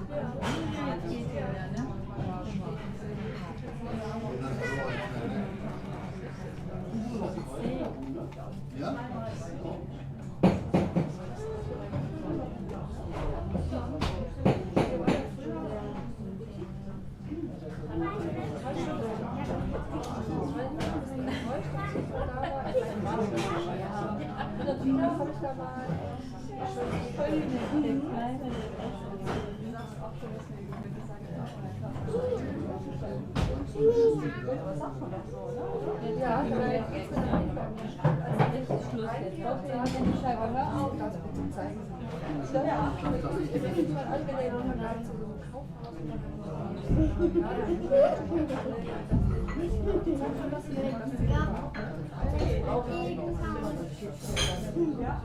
Jetzt geht ja wieder, ne? Ja? Ja, vielleicht geht's mir dann einfach um den Stand. Also richtig Schluss jetzt. Hauptsache, wenn die Scheibe hör auf, das bitte zeigen Sie mir. Ja, ich bin jetzt mal angelegt und dann zu so einem Kaufhaus. Ja,